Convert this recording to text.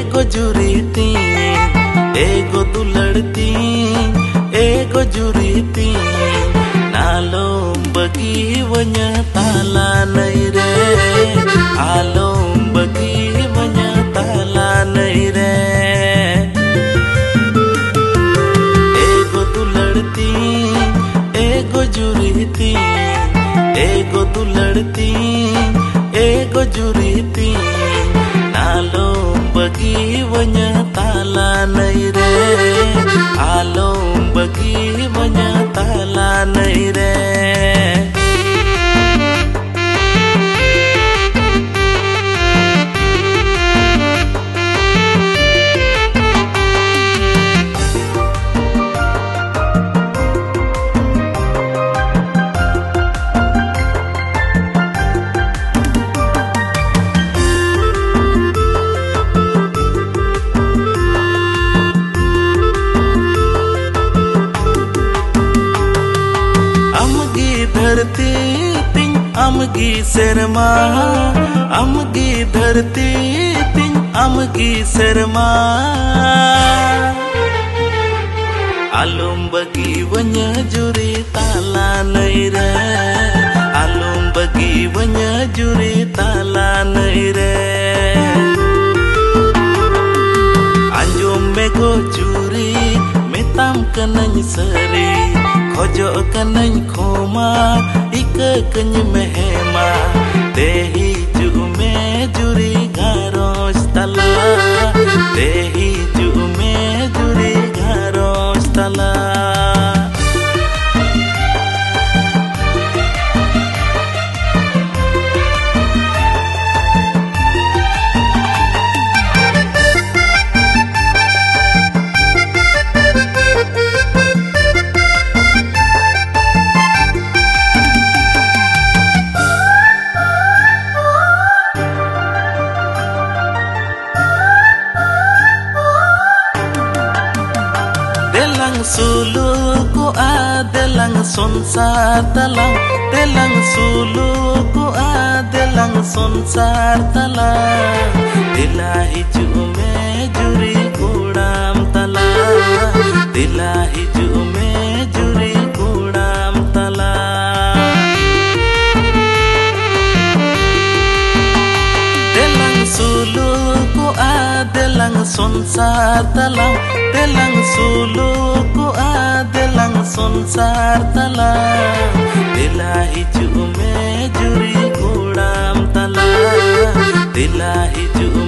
एगो जुरी तीन, एगो दुलड़ती, एगो जुरी तीन, नालो बगी वन्य ताला नहीं रे, आलो बगी वन्य ताला नहीं रे। एगो दुलड़ती, एगो जुरी तीन, एगो दुलड़ती, एगो जुरी तीन, नालो बगी वन्य ताला नहीं रे, आलो बगी वन्य ताला नहीं रे। धरती तिंग अमगी शर्मा, अमगी धरती तिंग अमगी शर्मा, आलूम बगी वन्य जुरी ताला नहीं रे, आलूम बगी वन्य जुरी ताला नहीं रे। अंजुम में गो जुरी मेताम कनन सरी, खोजो कनन खोमा इक कन मेहमा, तेही जु में जुरी घरोस तला, तेही जु में जुरी घरोस तला। Delang sulu ku delang sonsar talang, delang sulu ku delang sonsar talang, dilahi jume juri kudam talang, dilahi jume juri kudam talang. Delang sulu ku delang sonsar talang, delang sulu ku delang sonsar talang, dilahi jume juri kudam talang, dilahi jume